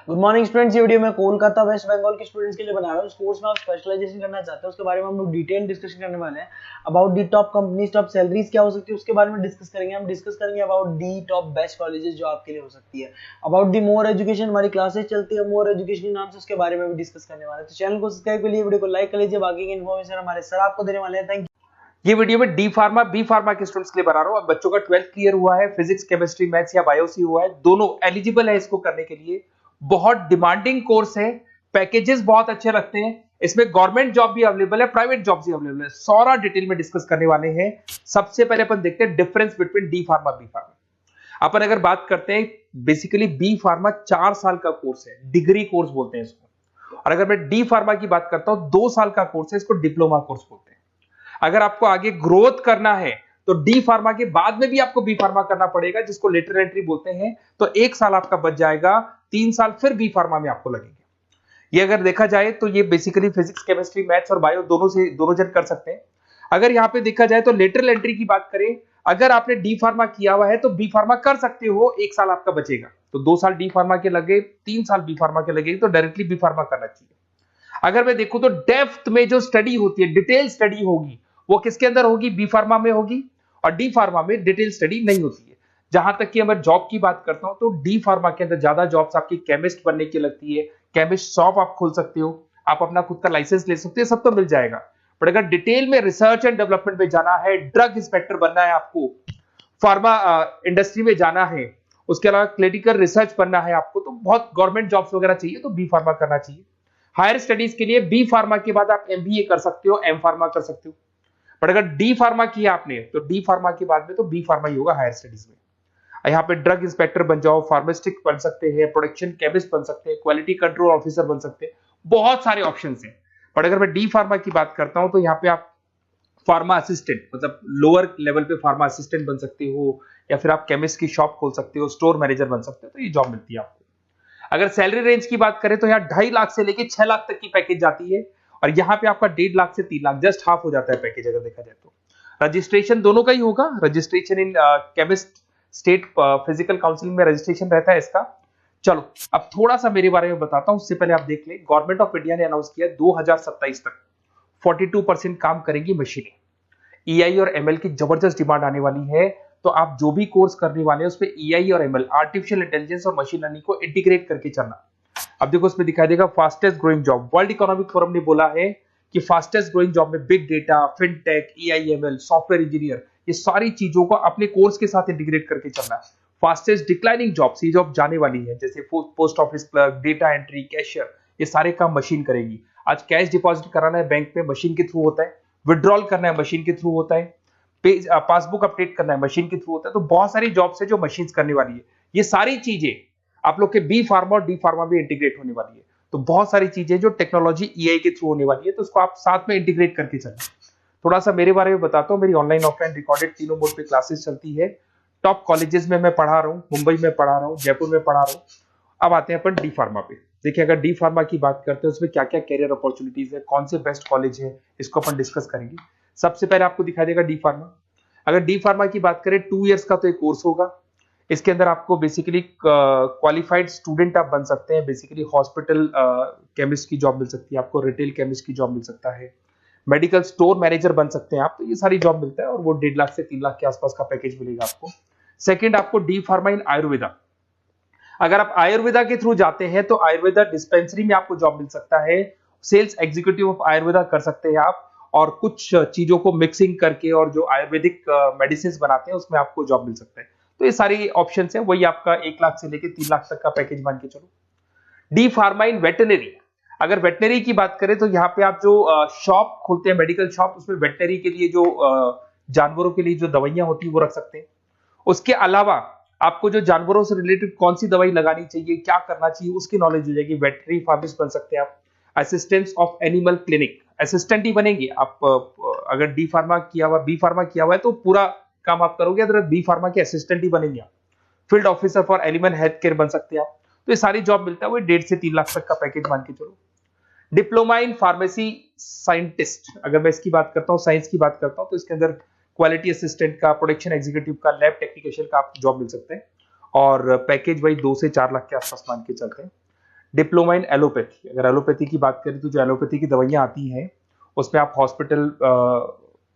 Good morning students, ये video मैं Kolkata waste Bengal के स्टूडेंट्स के लिए बना रहा हूँ। उस कोर्स में आप स्पेशलाइजेशन करना चाहते हैं उसके बारे में हम लोग डिटेल डिस्कशन करने वाले हैं। About the top companies, top salaries क्या हो सकती है उसके बारे में डिस्कस करेंगे। हम डिस्कस करेंगे about the top best colleges जो आपके लिए हो सकती है। अबाउट दी मोर एजुकेशन, हमारी क्लासेस चलती है मोर एजुकेशन के नाम से, उसके बारे में भी डिस्कस करने वाले हैं। तो चैनल को सब्सक्राइब कर लिए, वीडियो को लाइक कर लीजिए। बाकी की इन्फॉर्मेशन हमारे सर आपको देने वाले हैं। Thank you. ये वीडियो में डी फार्मा बी फार्मा के स्टूडेंट्स के लिए बना रहा हूं। अब बच्चों का 12th क्लियर हुआ है, फिजिक्स केमिस्ट्री मैथ्स या बायो सी हुआ है, दोनों एलिजिबल है इसको करने के लिए। बहुत डिमांडिंग कोर्स है, पैकेजेस बहुत अच्छे रखते हैं, इसमें गवर्नमेंट जॉब भी अवेलेबल है, प्राइवेट जॉब भी अवेलेबल है। सारा डिटेल में डिस्कस करने वाले हैं। सबसे पहले अपन देखते हैं difference between D pharma B pharma. अपन अगर बात करते हैं, बेसिकली बी फार्मा 4 साल का कोर्स है, डिग्री कोर्स बोलते हैं इसको। और अगर मैं डी फार्मा की बात करता हूं, 2 साल का कोर्स है, इसको डिप्लोमा कोर्स बोलते हैं। अगर आपको आगे ग्रोथ करना है तो डी फार्मा के बाद में भी आपको बी फार्मा करना पड़ेगा, जिसको लेटर एंट्री बोलते हैं। तो 1 साल आपका बच जाएगा, 3 साल फिर बी फार्मा में आपको लगेंगे। ये अगर देखा जाए तो ये बेसिकली फिजिक्स केमिस्ट्री मैथ्स और बायो दोनों जन कर सकते हैं। अगर यहाँ पे देखा जाए तो लेटरल एंट्री की बात करें, अगर आपने डी फार्मा किया हुआ है तो बी फार्मा कर सकते हो, 1 साल आपका बचेगा। तो 2 साल डी फार्मा के लगे, 3 साल बी फार्मा के लगे, तो डायरेक्टली बी फार्मा करना चाहिए। अगर मैं देखूं तो डेप्थ में जो स्टडी होती है, डिटेल स्टडी होगी, वो किसके अंदर होगी? बी फार्मा में होगी। और डी फार्मा में डिटेल स्टडी नहीं होती है। जहां तक कि अगर जॉब की बात करता हूं तो डी फार्मा के अंदर ज्यादा जॉब्स आपकी केमिस्ट बनने की लगती है। केमिस्ट शॉप आप खोल सकते हो, आप अपना खुद का लाइसेंस ले सकते हो, सब तो मिल जाएगा। बट अगर डिटेल में रिसर्च एंड डेवलपमेंट में जाना है, ड्रग इंस्पेक्टर बनना है आपको, फार्मा इंडस्ट्री में जाना है, उसके अलावा क्लिनिकल रिसर्च बनना है आपको, तो बहुत गवर्नमेंट जॉब्स वगैरह चाहिए, तो बी फार्मा करना चाहिए। हायर स्टडीज के लिए बी फार्मा के बाद आप एमबीए कर सकते हो, एम फार्मा कर सकते हो। बट अगर डी फार्मा किया आपने तो डी फार्मा के बाद में तो बी फार्मा ही होगा हायर स्टडीज में। यहाँ पे ड्रग इंस्पेक्टर बन जाओ, फार्मास्टिक बन सकते हैं, प्रोडक्शन केमिस्ट बन सकते हैं, क्वालिटी कंट्रोल ऑफिसर बन सकते हैं, बहुत सारे ऑप्शंस हैं। बट अगर मैं डी फार्मा की बात करता हूं तो यहाँ पे आप फार्मा असिस्टेंट, मतलब लोअर लेवल पे फार्मा असिस्टेंट बन सकते हो, या फिर आप केमिस्ट की शॉप खोल सकते हो, स्टोर मैनेजर बन सकते हो, तो ये जॉब मिलती है आपको। अगर सैलरी रेंज की बात करें तो यहाँ 2.5 लाख से लेके 6 लाख तक की पैकेज जाती है, और यहाँ पे आपका 1.5 लाख से 3 लाख, जस्ट हाफ हो जाता है पैकेज अगर देखा जाए तो। रजिस्ट्रेशन दोनों का ही होगा, registration in chemist state physical counselling में रजिस्ट्रेशन रहता है इसका। चलो अब थोड़ा सा मेरे बारे में बताता हूं, उससे पहले आप देख ले, गवर्नमेंट ऑफ इंडिया ने अनाउंस किया 2027 तक 42% काम करेंगी मशीनें। ईआई और एमएल की जबरदस्त डिमांड आने वाली है, तो आप जो भी कोर्स करने वाले हैं उसमें ईआई और एमएल, आर्टिफिशियल इंटेलिजेंस और मशीन लर्निंग को इंटीग्रेट करके चलना। अब देखो उसमें दिखाई देगा fastest growing job, world economic forum ने बोला है कि फास्टेस्ट ग्रोइंग जॉब में big data, fintech, AI ML, software engineer, ये सारी चीजों को अपने कोर्स के साथ इंटीग्रेट करके चलना है। फास्टेस्ट डिक्लाइनिंग जॉब्स, ये जॉब जाने वाली है, जैसे post office clerk, data entry, cashier, ये सारे काम मशीन करेगी। आज कैश डिपॉजिट कराना है बैंक में, मशीन के थ्रू होता है। विड्रॉल करना है, मशीन के थ्रू होता है। पासबुक अपडेट करना है, मशीन के थ्रू होता है। तो बहुत सारी जॉब्स है जो मशीन करने वाली है। ये सारी चीजें आप लोग के बी फार्मा और डी फार्मा में इंटीग्रेट होने वाली है। तो बहुत सारी चीजें जो टेक्नोलॉजी ईआई के थ्रू होने वाली है, तो उसको आप साथ में इंटीग्रेट करके चलना। थोड़ा सा मेरे बारे में बताता हूँ। मेरी ऑनलाइन ऑफलाइन रिकॉर्डेड तीनों मोड पे क्लासेस चलती है। टॉप कॉलेजेस में मैं पढ़ा रहा हूँ, मुंबई में पढ़ा रहा हूँ, जयपुर में पढ़ा रहा हूँ। अब आते हैं अपन डी फार्मा पे। देखिए अगर डी फार्मा की बात करते हैं उसमें क्या क्या कैरियर अपॉर्चुनिटीज है, कौन से बेस्ट कॉलेज है, इसको अपन डिस्कस करेंगे। सबसे पहले आपको दिखाई देगा डी फार्मा। अगर डी फार्मा की बात करें, 2 इयर्स का तो एक कोर्स होगा। इसके अंदर आपको बेसिकली क्वालिफाइड स्टूडेंट आप बन सकते हैं। बेसिकली हॉस्पिटल केमिस्ट की जॉब मिल सकती है आपको, रिटेल केमिस्ट की जॉब मिल सकता है, मेडिकल स्टोर मैनेजर बन सकते हैं आप। तो ये सारी जॉब मिलता है, और वो 1.5 लाख से 3 लाख के आसपास का पैकेज मिलेगा आपको। सेकेंड, आपको डी फार्मा इन आयुर्वेदा। अगर आप आयुर्वेदा के थ्रू जाते हैं तो आयुर्वेदा डिस्पेंसरी में आपको जॉब मिल सकता है। सेल्स एग्जीक्यूटिव ऑफ आयुर्वेदा कर सकते हैं आप, और कुछ चीजों को मिक्सिंग करके और जो आयुर्वेदिक मेडिसिन बनाते हैं उसमें आपको जॉब मिल सकता है। तो ये सारी ऑप्शन है, वही आपका 1 लाख से लेके 3 लाख तक का पैकेज मान के चलो। डी फार्मा इन वेटनरी। अगर वेटनरी की बात करें तो यहाँ पे आप जो शॉप खोलते हैं, मेडिकल शॉप, उसमें वेटनरी के लिए जो जानवरों के लिए जो दवाइयां होती है वो रख सकते हैं। उसके अलावा आपको जो जानवरों से रिलेटेड कौन सी दवाई लगानी चाहिए, क्या करना चाहिए, उसकी नॉलेज हो जाएगी। वेटनरी फार्मासिस्ट बन सकते हैं आप। Assistants of animal clinic, assistant ही बनेंगे आप। अगर डी फार्मा किया हुआ, बी फार्मा किया हुआ है तो पूरा काम आप करोगे, अगर बी फार्मा के असिस्टेंट ही बनेंगे आप। Field officer for animal health care बन सकते हैं आप। तो ये सारी जॉब मिलता है, वो 1.5 से 3 लाख तक का पैकेज मान के चलो। डिप्लोमा इन फार्मेसी साइंटिस्ट, अगर मैं इसकी बात करता हूँ, साइंस की बात करता हूँ, तो इसके अंदर क्वालिटी असिस्टेंट का, प्रोडक्शन एग्जीक्यूटिव का, लैब टेक्नीशियन का आप जॉब मिल सकते हैं, और पैकेज वही 2 से 4 लाख के आसपास मान के चलते हैं। डिप्लोमा इन एलोपैथी, अगर एलोपैथी की बात करें तो जो एलोपैथी की दवाइयाँ आती हैं उसमें आप हॉस्पिटल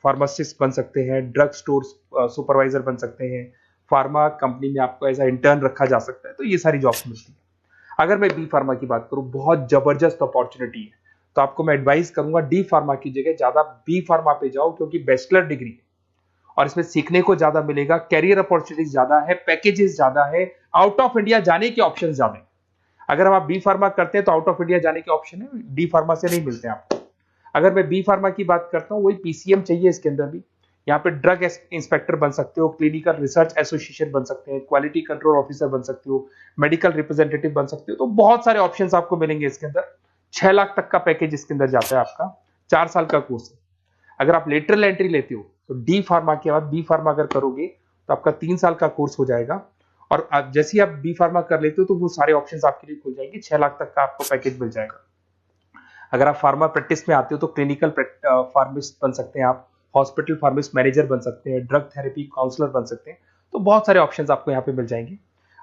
फार्मासिस्ट बन सकते हैं, ड्रग स्टोर सुपरवाइजर बन सकते हैं, फार्मा कंपनी में आपको एज अ इंटर्न रखा जा सकता है, तो ये सारी जॉब्स मिलती हैं। अगर मैं बी फार्मा की बात करूं, बहुत जबरदस्त अपॉर्चुनिटी है, तो आपको मैं एडवाइस करूंगा डी फार्मा की जगह ज्यादा बी फार्मा पे जाओ, क्योंकि बैचलर डिग्री है और इसमें सीखने को ज्यादा मिलेगा, कैरियर अपॉर्चुनिटीज ज्यादा है, पैकेजेस ज्यादा है, आउट ऑफ इंडिया जाने के ऑप्शन ज्यादा है। अगर हम आप बी फार्मा करते हैं तो आउट ऑफ इंडिया जाने के ऑप्शन है, डी फार्मा से नहीं मिलते हैं आपको। अगर मैं बी फार्मा की बात करता हूँ, वही पीसीएम चाहिए इसके अंदर भी, यहाँ पे ड्रग इंस्पेक्टर बन सकते हो, क्लिनिकल रिसर्च एसोसिएशन बन सकते हैं, क्वालिटी कंट्रोल ऑफिसर बन सकते हो, मेडिकल रिप्रेजेंटेटिव बन सकते हो, तो बहुत सारे ऑप्शंस आपको मिलेंगे इसके अंदर। 6 लाख तक का पैकेज इसके अंदर जाता है आपका, 4 साल का कोर्स है। अगर आप लेटरल एंट्री लेते हो तो डी फार्मा के बाद बी फार्मा अगर करोगे तो आपका 3 साल का कोर्स हो जाएगा, और जैसे ही आप बी फार्मा कर लेते हो तो वो सारे ऑप्शंस आपके लिए खुल जाएंगे, 6 लाख तक का आपको पैकेज मिल जाएगा। अगर आप फार्मा प्रैक्टिस में आते हो तो क्लिनिकल फार्मिस्ट बन सकते हैं आप, हॉस्पिटल फार्मिस्ट मैनेजर बन सकते हैं, ड्रग थेरेपी काउंसलर बन सकते हैं, तो बहुत सारे ऑप्शंस आपको यहाँ पे मिल जाएंगे।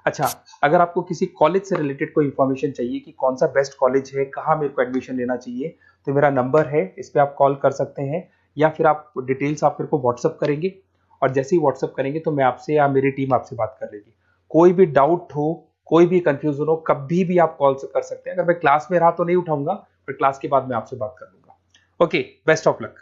अच्छा, अगर आपको किसी कॉलेज से रिलेटेड कोई इंफॉर्मेशन चाहिए कि कौन सा बेस्ट कॉलेज है, कहाँ मेरे को एडमिशन लेना चाहिए, तो मेरा नंबर है, इस पर आप कॉल कर सकते हैं, या फिर आप डिटेल्स आप मेरे को व्हाट्सअप करेंगे, और जैसे ही व्हाट्सअप करेंगे तो मैं आपसे या मेरी टीम आपसे बात कर लेगी। कोई भी डाउट हो, कोई भी कंफ्यूजन हो, कभी भी आप कॉल कर सकते हैं। अगर मैं क्लास में रहा तो नहीं उठाऊंगा, फिर क्लास के बाद मैं आपसे बात कर लूंगा। Okay, best of luck.